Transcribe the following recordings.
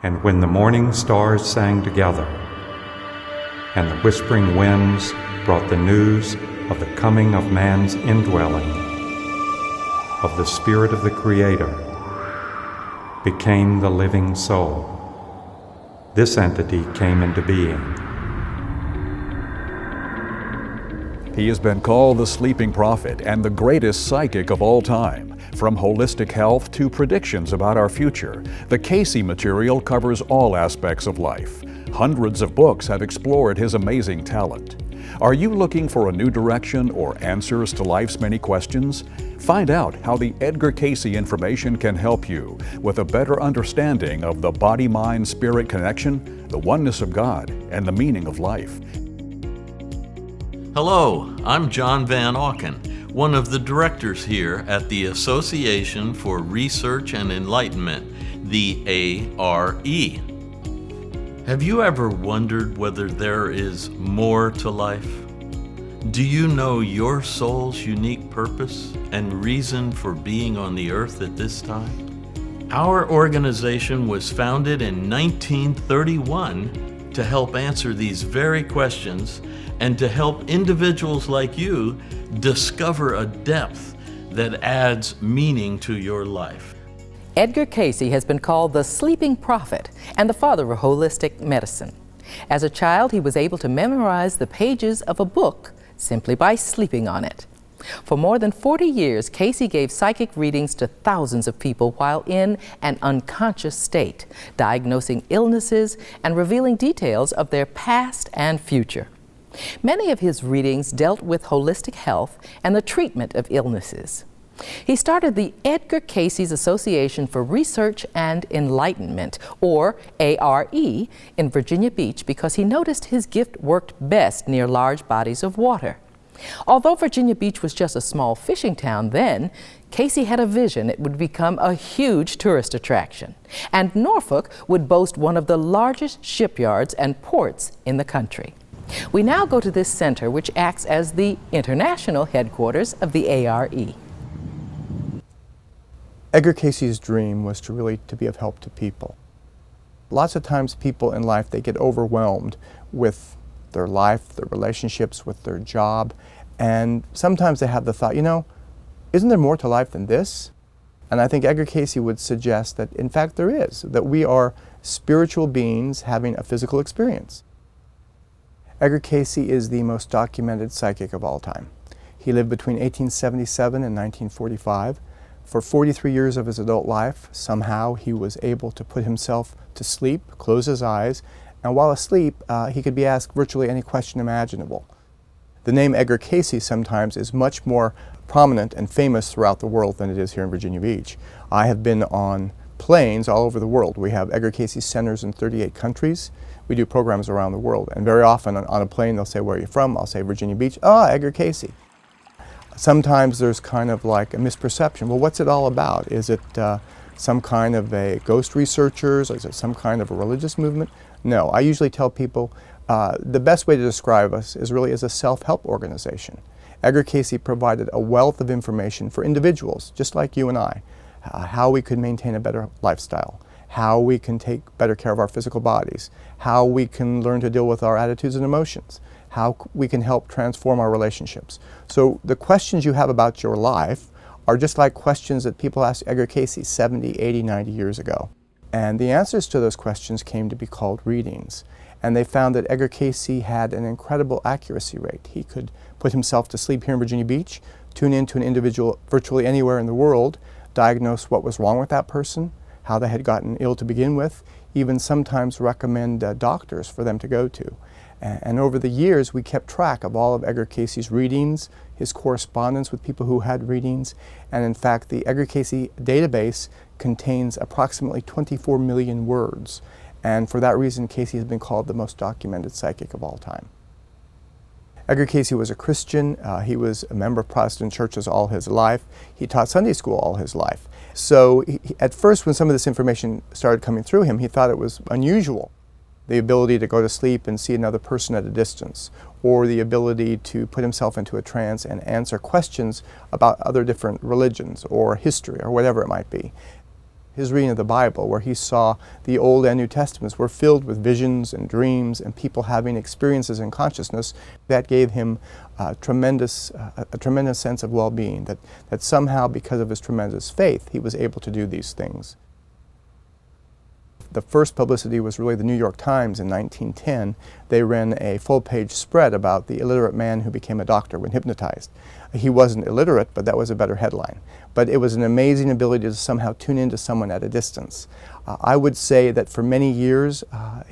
And when the morning stars sang together, and the whispering winds brought the news of the coming of man's indwelling, of the Spirit of the Creator, became the living soul. This entity came into being. He has been called the sleeping prophet and the greatest psychic of all time. From holistic health to predictions about our future, the Cayce material covers all aspects of life. Hundreds of books have explored his amazing talent. Are you looking for a new direction or answers to life's many questions? Find out how the Edgar Cayce information can help you with a better understanding of the body-mind-spirit connection, the oneness of God, and the meaning of life. Hello, I'm John Van Auken, one of the directors here at the Association for Research and Enlightenment, the A.R.E. Have you ever wondered whether there is more to life? Do you know your soul's unique purpose and reason for being on the earth at this time? Our organization was founded in 1931 to help answer these very questions and to help individuals like you discover a depth that adds meaning to your life. Edgar Cayce has been called the sleeping prophet and the father of holistic medicine. As a child, he was able to memorize the pages of a book simply by sleeping on it. For more than 40 years, Cayce gave psychic readings to thousands of people while in an unconscious state, diagnosing illnesses and revealing details of their past and future. Many of his readings dealt with holistic health and the treatment of illnesses. He started the Edgar Cayce Association for Research and Enlightenment, or A.R.E., in Virginia Beach because he noticed his gift worked best near large bodies of water. Although Virginia Beach was just a small fishing town then, Cayce had a vision it would become a huge tourist attraction, and Norfolk would boast one of the largest shipyards and ports in the country. We now go to this center, which acts as the international headquarters of the A.R.E. Edgar Cayce's dream was to be of help to people. Lots of times people in life, they get overwhelmed with their life, their relationships, with their job, and sometimes they have the thought, isn't there more to life than this? And I think Edgar Cayce would suggest that in fact there is, that we are spiritual beings having a physical experience. Edgar Cayce is the most documented psychic of all time. He lived between 1877 and 1945. For 43 years of his adult life, somehow he was able to put himself to sleep, close his eyes, and while asleep, he could be asked virtually any question imaginable. The name Edgar Cayce sometimes is much more prominent and famous throughout the world than it is here in Virginia Beach. I have been on planes all over the world. We have Edgar Cayce centers in 38 countries. We do programs around the world, and very often on a plane they'll say, "Where are you from?" I'll say, "Virginia Beach." "Ah, Edgar Cayce." Sometimes there's kind of like a misperception. Well, what's it all about? Is it some kind of a ghost researchers? Is it some kind of a religious movement? No, I usually tell people the best way to describe us is really as a self-help organization. Edgar Cayce provided a wealth of information for individuals, just like you and I, how we could maintain a better lifestyle, how we can take better care of our physical bodies, how we can learn to deal with our attitudes and emotions, how we can help transform our relationships. So the questions you have about your life are just like questions that people asked Edgar Cayce 70, 80, 90 years ago. And the answers to those questions came to be called readings. And they found that Edgar Cayce had an incredible accuracy rate. He could put himself to sleep here in Virginia Beach, tune into an individual virtually anywhere in the world, diagnose what was wrong with that person, how they had gotten ill to begin with, even sometimes recommend doctors for them to go to. And over the years, we kept track of all of Edgar Cayce's readings, his correspondence with people who had readings, and in fact, the Edgar Cayce database contains approximately 24 million words. And for that reason, Cayce has been called the most documented psychic of all time. Edgar Cayce was a Christian. He was a member of Protestant churches all his life. He taught Sunday school all his life. So at first, when some of this information started coming through him, he thought it was unusual. The ability to go to sleep and see another person at a distance, or the ability to put himself into a trance and answer questions about other different religions or history or whatever it might be. his reading of the Bible, where he saw the Old and New Testaments were filled with visions and dreams and people having experiences in consciousness. That gave him a tremendous sense of well-being, that somehow, because of his tremendous faith, he was able to do these things. The first publicity was really the New York Times in 1910. They ran a full-page spread about the illiterate man who became a doctor when hypnotized. He wasn't illiterate, but that was a better headline. But it was an amazing ability to somehow tune into someone at a distance. I would say that for many years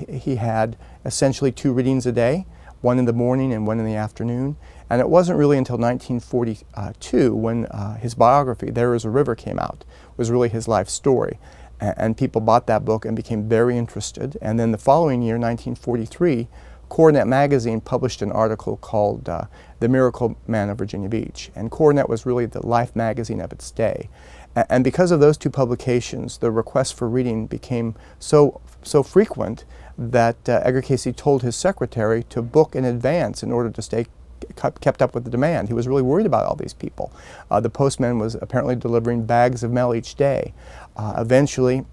he had essentially 2 readings a day, one in the morning and one in the afternoon. And it wasn't really until 1942 when his biography, There Is a River, came out. It was really his life story. And people bought that book and became very interested. And then the following year, 1943, Coronet magazine published an article called The Miracle Man of Virginia Beach. And Coronet was really the life magazine of its day. And because of those 2 publications, the requests for reading became so frequent that Edgar Cayce told his secretary to book in advance in order to stay kept up with the demand. He was really worried about all these people. The postman was apparently delivering bags of mail each day. Eventually,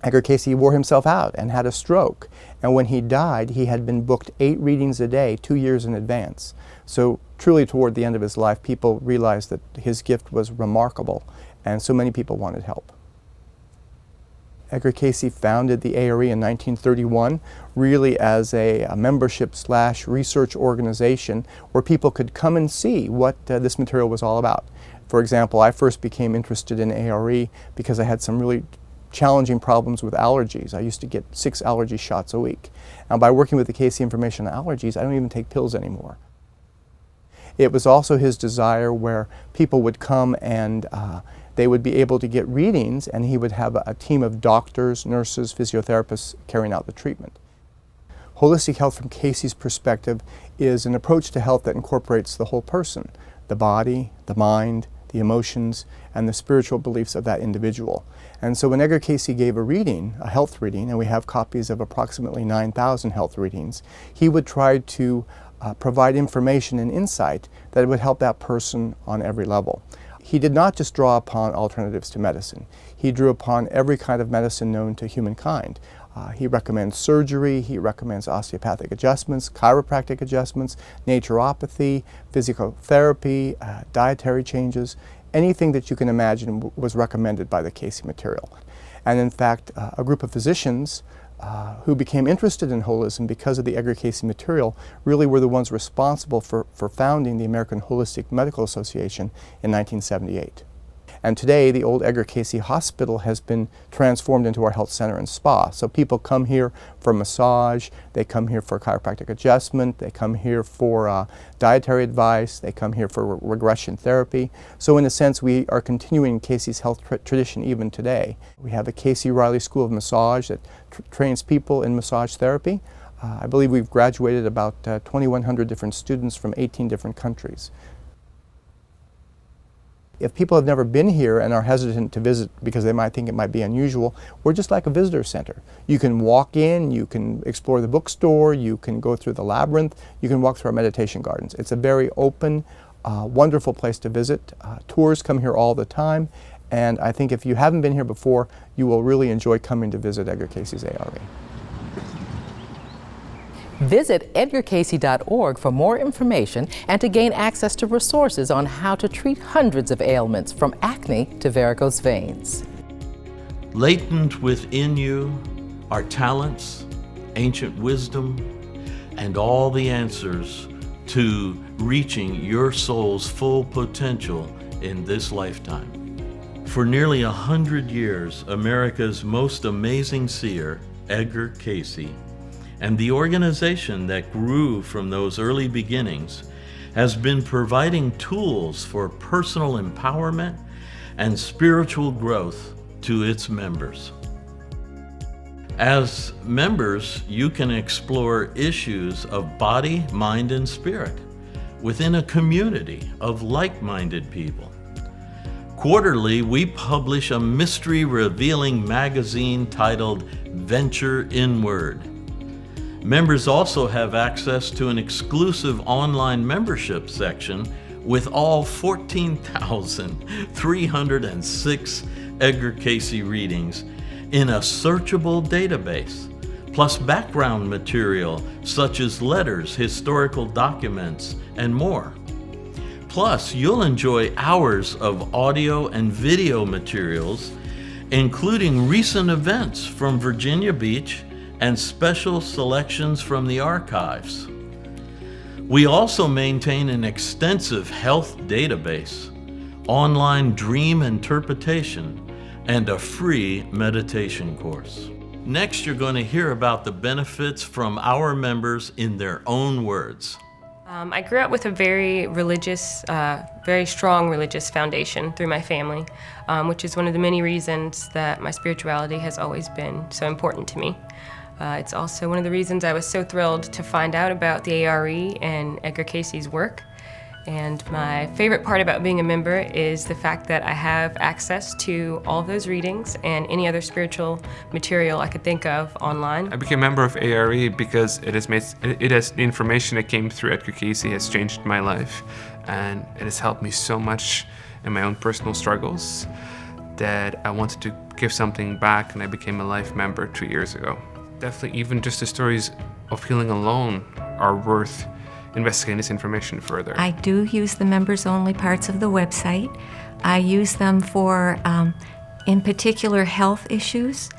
Edgar Cayce wore himself out and had a stroke. And when he died, he had been booked 8 readings a day, 2 years in advance. So truly toward the end of his life, people realized that his gift was remarkable, and so many people wanted help. Edgar Cayce founded the A.R.E. in 1931, really as a membership/research organization where people could come and see what this material was all about. For example, I first became interested in A.R.E. because I had some really challenging problems with allergies. I used to get 6 allergy shots a week. And by working with the Cayce Information on Allergies, I don't even take pills anymore. It was also his desire where people would come and they would be able to get readings, and he would have a team of doctors, nurses, physiotherapists carrying out the treatment. Holistic health from Cayce's perspective is an approach to health that incorporates the whole person, the body, the mind, the emotions, and the spiritual beliefs of that individual. And so when Edgar Cayce gave a reading, a health reading, and we have copies of approximately 9,000 health readings, he would try to provide information and insight that would help that person on every level. He did not just draw upon alternatives to medicine. He drew upon every kind of medicine known to humankind. He recommends surgery, he recommends osteopathic adjustments, chiropractic adjustments, naturopathy, physical therapy, dietary changes. Anything that you can imagine was recommended by the Cayce material. And in fact, a group of physicians who became interested in holism because of the Edgar Cayce material really were the ones responsible for founding the American Holistic Medical Association in 1978. And today, the old Edgar Cayce Hospital has been transformed into our health center and spa. So people come here for massage, they come here for chiropractic adjustment, they come here for dietary advice, they come here for regression therapy. So in a sense, we are continuing Cayce's health tradition even today. We have the Cayce Riley School of Massage that trains people in massage therapy. I believe we've graduated about 2,100 different students from 18 different countries. If people have never been here and are hesitant to visit because they might think it might be unusual, we're just like a visitor center. You can walk in, you can explore the bookstore, you can go through the labyrinth, you can walk through our meditation gardens. It's a very open, wonderful place to visit. Tours come here all the time, and I think if you haven't been here before, you will really enjoy coming to visit Edgar Cayce's A.R.E. Visit edgarcayce.org for more information and to gain access to resources on how to treat hundreds of ailments from acne to varicose veins. Latent within you are talents, ancient wisdom, and all the answers to reaching your soul's full potential in this lifetime. For nearly 100 years, America's most amazing seer, Edgar Cayce, and the organization that grew from those early beginnings has been providing tools for personal empowerment and spiritual growth to its members. As members, you can explore issues of body, mind, and spirit within a community of like-minded people. Quarterly, we publish a mystery-revealing magazine titled Venture Inward. Members also have access to an exclusive online membership section with all 14,306 Edgar Cayce readings in a searchable database, plus background material such as letters, historical documents, and more. Plus, you'll enjoy hours of audio and video materials, including recent events from Virginia Beach and special selections from the archives. We also maintain an extensive health database, online dream interpretation, and a free meditation course. Next, you're going to hear about the benefits from our members in their own words. I grew up with a very religious, very strong religious foundation through my family, which is one of the many reasons that my spirituality has always been so important to me. It's also one of the reasons I was so thrilled to find out about the A.R.E. and Edgar Cayce's work. And my favorite part about being a member is the fact that I have access to all of those readings and any other spiritual material I could think of online. I became a member of A.R.E. because the information that came through Edgar Cayce has changed my life, and it has helped me so much in my own personal struggles that I wanted to give something back, and I became a life member 2 years ago. Definitely, even just the stories of healing alone are worth investigating this information further. I do use the members-only parts of the website. I use them for, in particular, health issues,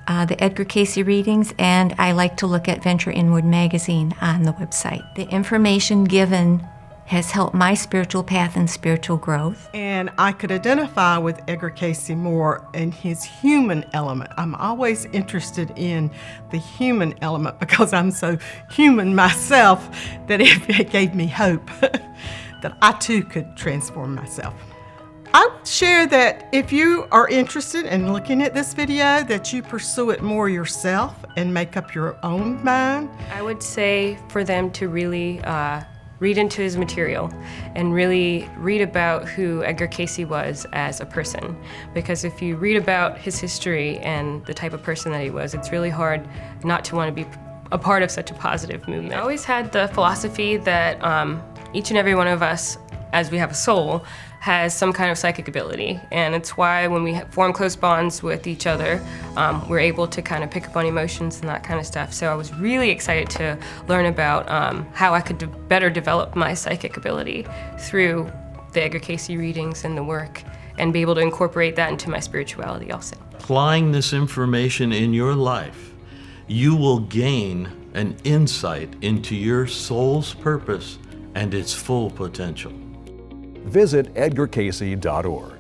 the Edgar Cayce readings, and I like to look at Venture Inward magazine on the website. The information given has helped my spiritual path and spiritual growth. And I could identify with Edgar Cayce more in his human element. I'm always interested in the human element because I'm so human myself that it gave me hope that I too could transform myself. I would share that if you are interested in looking at this video, that you pursue it more yourself and make up your own mind. I would say for them to really read into his material and really read about who Edgar Cayce was as a person. Because if you read about his history and the type of person that he was, it's really hard not to want to be a part of such a positive movement. I always had the philosophy that each and every one of us, as we have a soul, has some kind of psychic ability, and it's why when we form close bonds with each other, we're able to kind of pick up on emotions and that kind of stuff. So I was really excited to learn about how I could better develop my psychic ability through the Edgar Cayce readings and the work, and be able to incorporate that into my spirituality also. Applying this information in your life, you will gain an insight into your soul's purpose and its full potential. Visit edgarcayce.org.